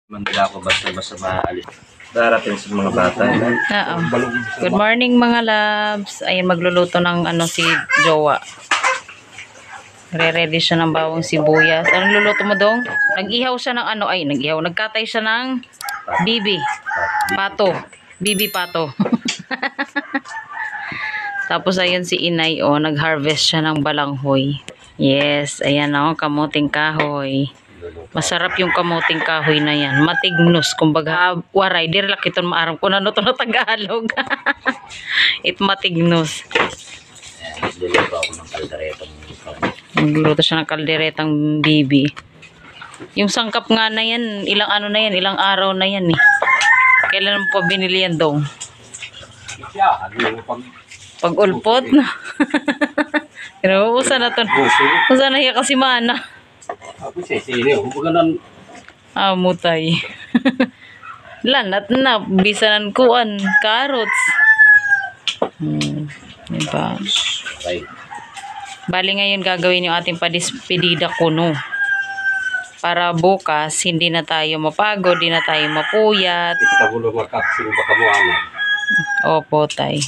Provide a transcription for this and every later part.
Mandala ako basta-basta maalis. Darating sa mga bata. Oo. Good morning mga loves. Ayan, magluluto ng si Jowa. Re-ready siya ng bawang sibuyas. Anong luluto mo dong? Nag-ihaw siya ng nag-ihaw. Nagkatay siya ng bibi. Pato. Bibi pato. Tapos ayan si Inay, nag-harvest siya ng balanghoy. Yes, ayan kamuting kahoy. Masarap yung kamuting kahoy na yan. Matignos. Kumbaga, waray. Dirlak iton maaram ko na to na Tagalog. It matignos. Nagluto ako ng kalderetang. Nagluto siya ng kalderetang bibi. Yung sangkap nga na yan, ilang araw na yan eh. Kailan mo pa binili yan dong? Pag-ulpot na. Pero usa na to. Usa na hiya kasi mana. Ako sisili. Huwag mutay. Lanat na. Bisanan kuan. Carrots. Diba? Bali ngayon gagawin yung ating padispedida kuno. Para bukas, hindi na tayo mapagod, hindi na tayo mapuyat. Opo, tay.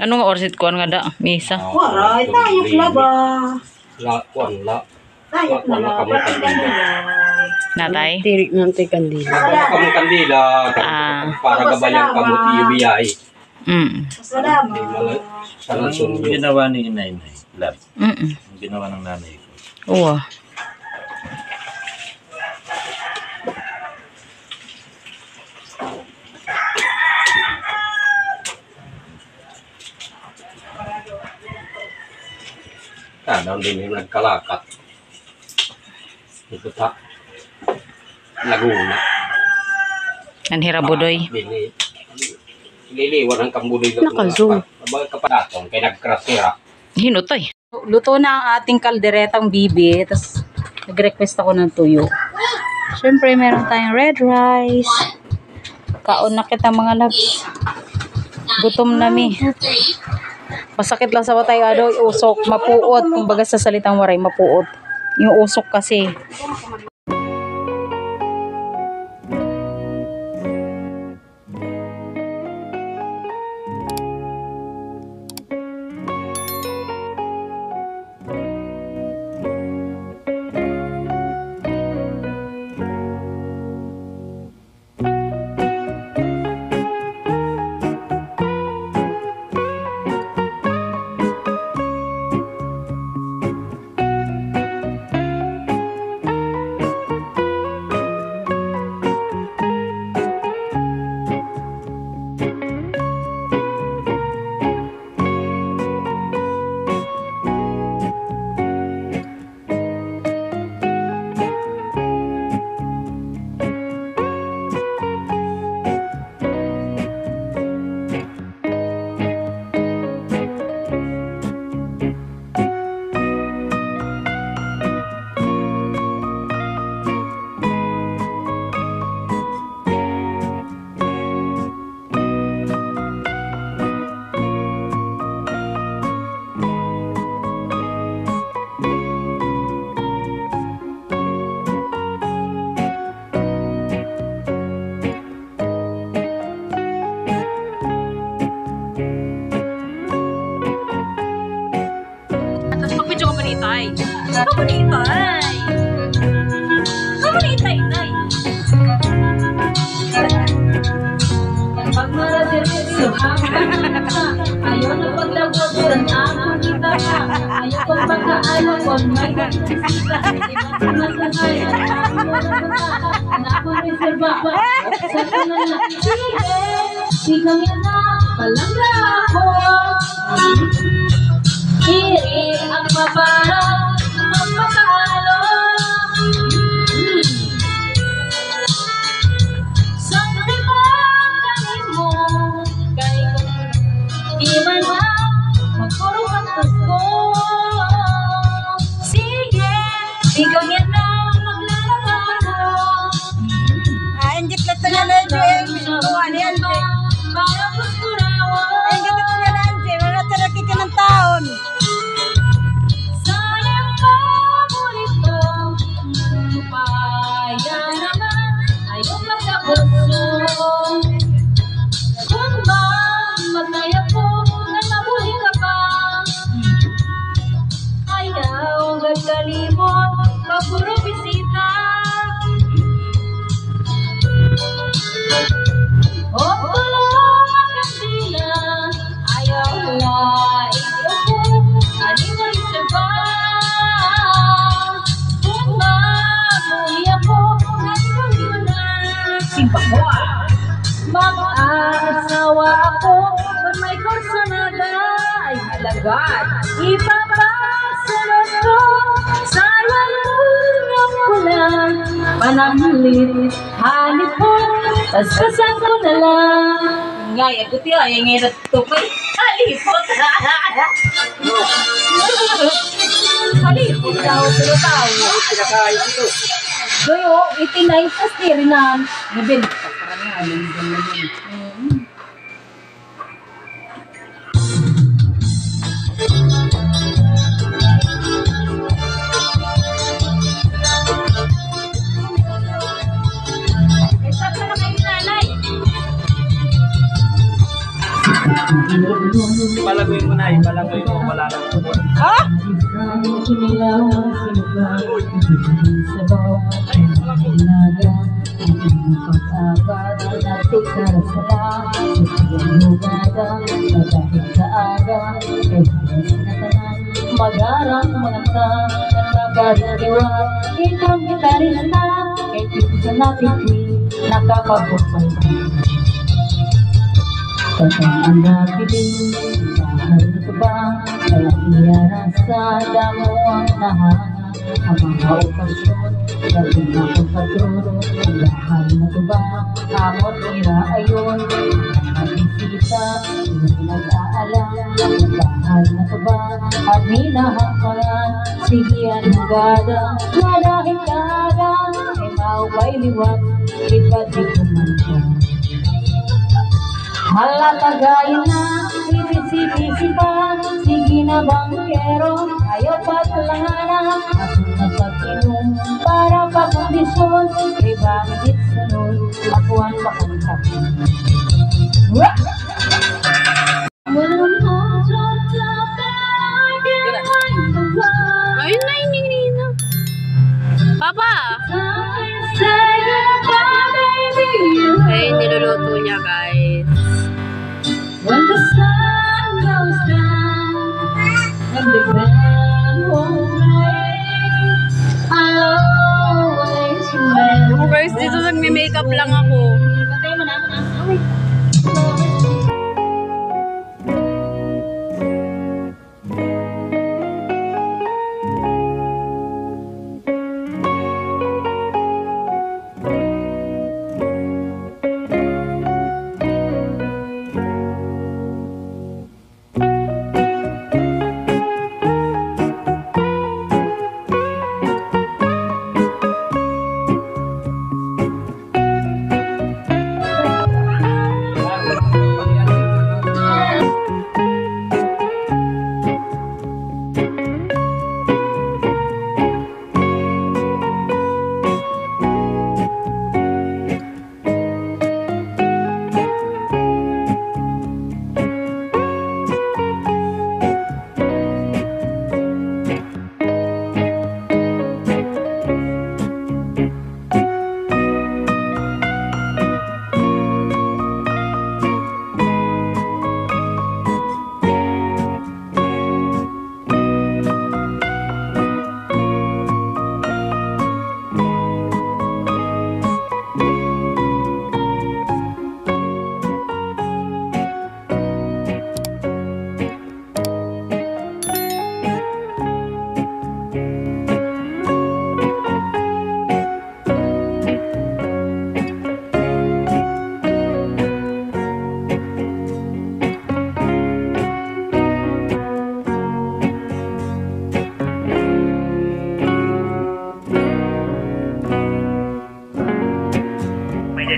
Anong orsit ko nga da? Misa. Waray, tayo laba. Tayo na Natay? Tirik nanti kandila. Kamong kandila. Para gabayan kamot iyubiyay. Salamat. Ginawa ni Inay. Lab. Ginawa ng nanay ko. Oo. Doon din yung nagkalakat. Ito ta. Laguna. Ang hirabudoy. Liliwan ang kambudoy. Nakazoom. Kapadatong kay nagkrasira. Hinutay. Luto na ang ating kalderetang bibi. Tapos, nag-request ako ng tuyo. Siyempre, meron tayong red rice. Kaon na kita mga labs. Gutom na mi. Masakit lang sa batay, usok, mapuot. Kumbaga sa salitang waray, mapuot. Yung usok kasi. Kamunitay, Nay. Pag maradirin ayaw na paglagosan ako kita ayaw kong pagkaalam kung may nakikita masahay at ako reserva sa kanala sigang yan na palangga ako iri ang paparang magpapalo Iman na, magpuro kantos ko sige, ikaw yan na maglalabaro Anjit lang ito na Nancy. Buwan yan, Nancy. para pagkurawa Anjit ito na Nancy. Wala talaga ka ng taon. sayang pa muli mag-aasawa ako, kung may kursunada ay halagad ipapasunod ko sa lalunang pulang pananglit halipon, taskasan ko na lang. Ngay, ako tiyo, ay ngayon natukay halipot. Halipot daw, pero tao. Pinakain ito. Doyo, itinay sa stirinan. Nabin. Palagoy mo na, palagoy mo, wala lang po. Magarang mata ng nagariwa, itong gitarista, kay pisa natin nakapagpapay. Tatang ang napiling, bahal ito ba? Kaya iyara sa damo ang nahanga. Ang mga okasyon, galing akong paturo. Ang bahal na ito ba? Amot ira ayon. Ang bisita, hindi nag-aalam. Ang bahal na ito ba? At minahangkangan, sige ang hugada. Na dahil kada, ay maupay liwat. Iba't di kumanta. Halatagay na, sipisi pa, sige na bangkero, ayaw patlanganan, ako na pag-inom, para pa-kondisyon, kay bakit sunod, ako ang pakantap. Ayun na, ininina. Papa! Ay, niluluto niya, guys. When the sun goes down and the band won't play, I'll always remember. Guys, dito nagme-makeup lang ako. Patay mo na.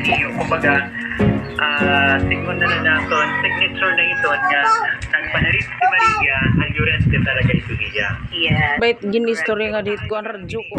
Yung kumbaga, sigmund na naton, signature na ito nga nagpanarit si Maria, ang Llorente talaga ito niya. Yes. Bait, gin-history nga dito ko, ang radyo ko.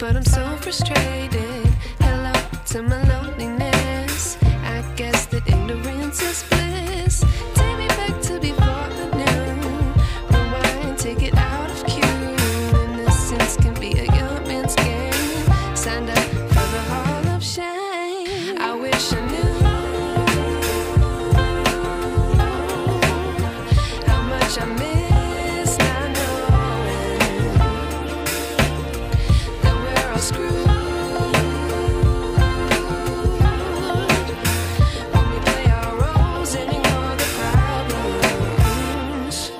but I'm so frustrated. Hello to my loneliness. I guess that ignorance is bliss. Take me back to before I knew. Rewind, take it out of cue. Innocence can be a young man's game. Signed up for the hall of shame. I wish I knew how much I miss not knowing that we're all screwed. When we play our roles and ignore the problems.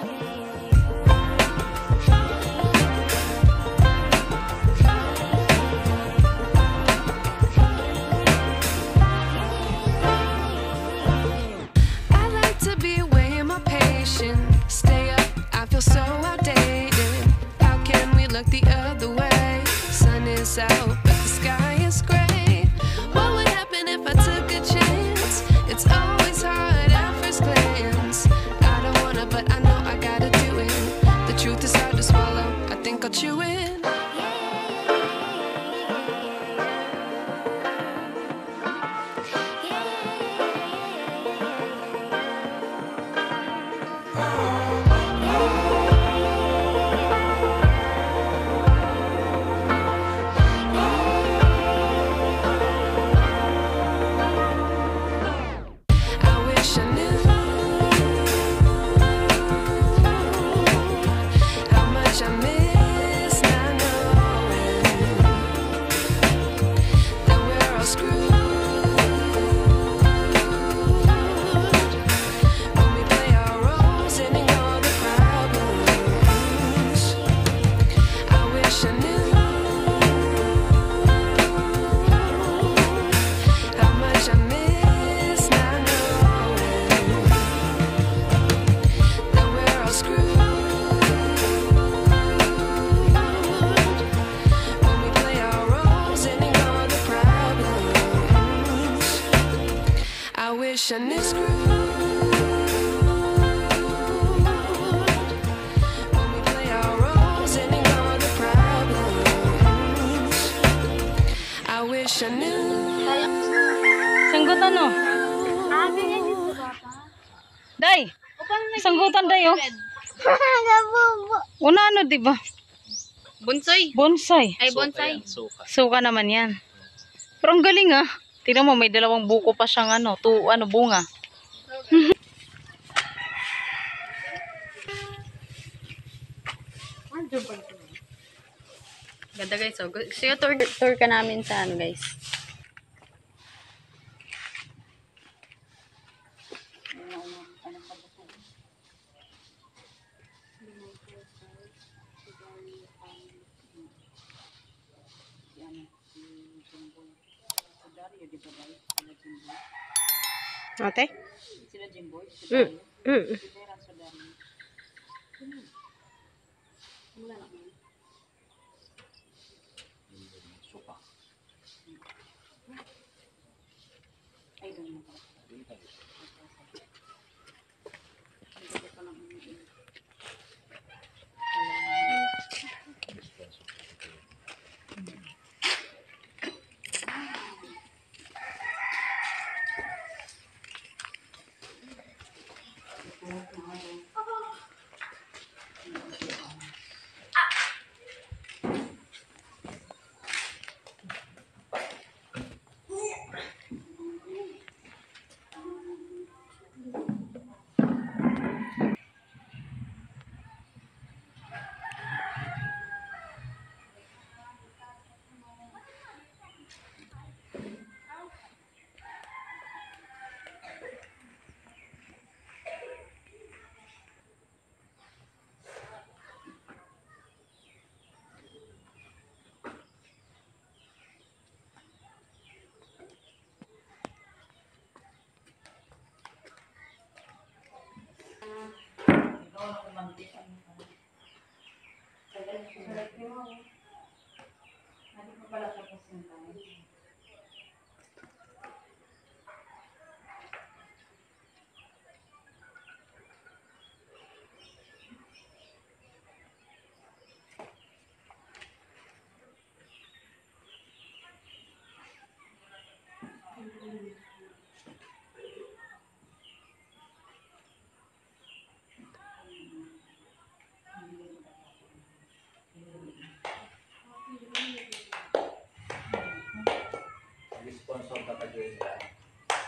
I like to be away in my patience. Stay up, I feel so outdated. How can we look the other way? Sun is out, but the sky is gray. What would happen if I took a chance? It's always hard at first glance. I don't wanna, but I know I gotta do it. The truth is hard to swallow, I think I'll chew it. I wish I knew how much I miss not knowing that we're all screwed. When we play our roles and ignore the problems. I wish I knew how much I miss not knowing that we're all screwed. When we play our roles and ignore the problems. I wish I knew screwed. When we play our roles and ignore the problems. I wish I knew. Sanggutan no. Day. Sanggutan day oh. Una ano di ba? Bonsai. Bonsai. Ay, bonsai. Suka naman yan. Pero ang galing ah. Tingnan mo, may dalawang buko pa siyang bunga. Ganda guys. So, tour ka namin sa guys. Ate?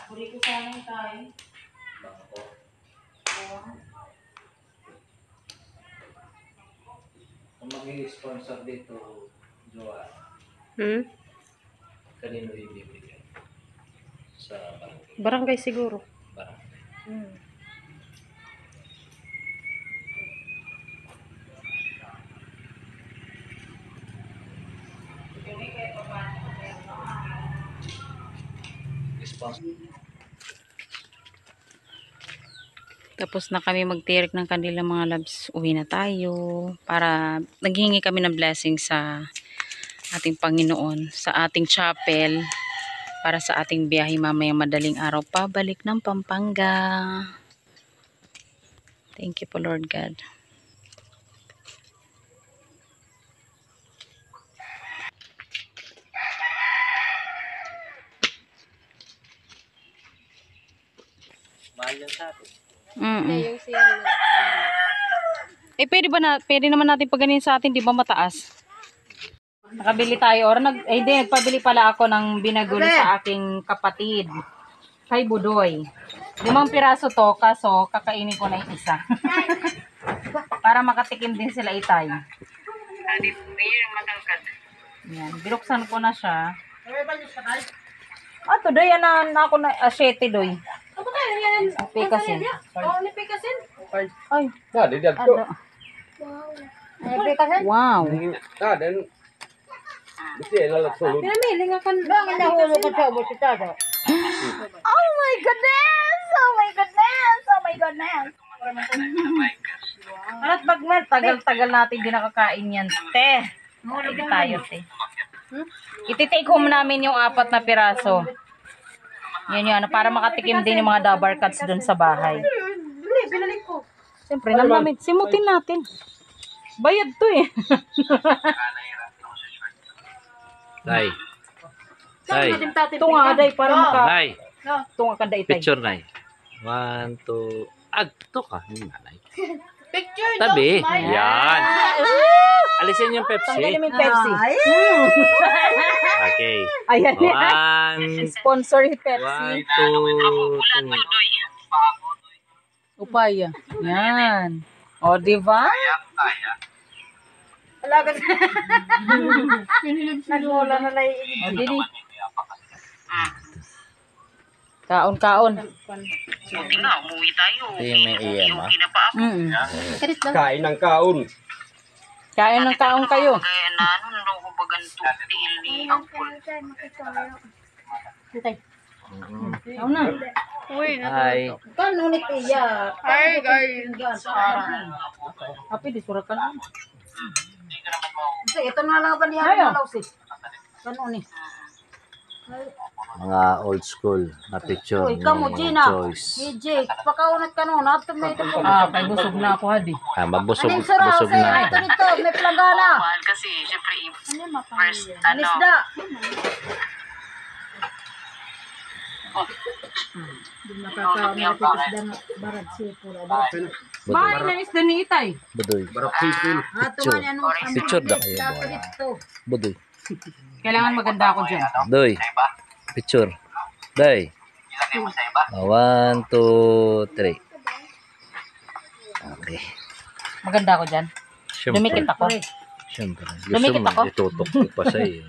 Huli ko sana yung tayo. Kung mag-sponsor dito, Joa, kanino ibibigay? Sa barangay. Barangay siguro. Barangay. Sponsor. Tapos na kami magtirik ng kanilang mga loves. Uwi na tayo. Para naghingi kami ng blessing sa ating Panginoon. Sa ating chapel. Para sa ating biyahe mamayang madaling araw. Pabalik ng Pampanga. Thank you po Lord God. Mahal yan sa atin. Pwede naman natin paganin sa atin, di ba mataas? Nakabili tayo or nagpabili pala ako ng binagulo sa aking kapatid. Kay Budoy. 5 piraso to, kaso kakainin ko na yung isa. Para makatikim din sila itay. Yan, binuksan ko na siya. Today na ako na 7 doy. Pikasin. Ay, Di dito. wow. Dan Bisi lalat sulod. Oh my goodness! Oh my goodness! Oh my goodness! Alat bagman, tagal-tagal natin din nakakain yan, te. Hindi tayo, te. Iti-take home namin yung 4 na piraso. Yan yun, para makatikim din yung mga dabar cuts dun sa bahay. Siyempre, namin. Simutin natin. Bayad to eh. Nay. Nay. Tunga, aday, para maka... Nay. Tunga ka, day, tay. Picture, Nay. 1, 2... Ito ka. Nay. Picture, tabi. Yan. Alisin yung Pepsi. Tanggalin mo yung Pepsi. Okay. Ayan yan. 1, Sponsor yung Pepsi. 1, 2, 3. Upaya. Yan. O, diba? Nagmula na lang yung dini. Kaon-kaon. Ito yung may iyan, ha? Kain ng kaon. Kain ng kaon kayo. Kaon na. Hi. Happy, di surakan na. Ito na lang ba niya? Ayaw. Ano ni? Mga old school na picture Uy, kamo, ni Gina. Joyce. EJ, pakaunat ka nun. Ato may ito. Kay busog na ako, hadi. Mabusog, Anong sarap? busog na. Ito nito, may planggana. Kasi, syempre, first, Anisda. Bahay na isda ni Itay. Budoy. Ato man yan. Picture na kayo, boy. Budoy. Kailangan maganda ako dyan. Doy. Picture. Doy. 1, 2, 3. Okay. Maganda ako dyan. Dumikit ako. Siyempre. Gusto Dumikit mo, ako? itutok ko pa sa iyo.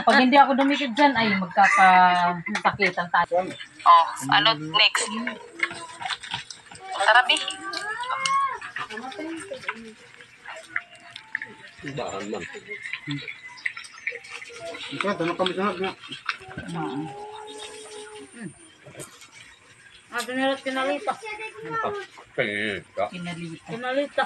Pag hindi ako dumikit dyan, ay magkakasakitan tayo. Oh, ano next? Tara, Bi. Baran man. Ato nilat kinalita. Kaya Kinalita. Kinalita.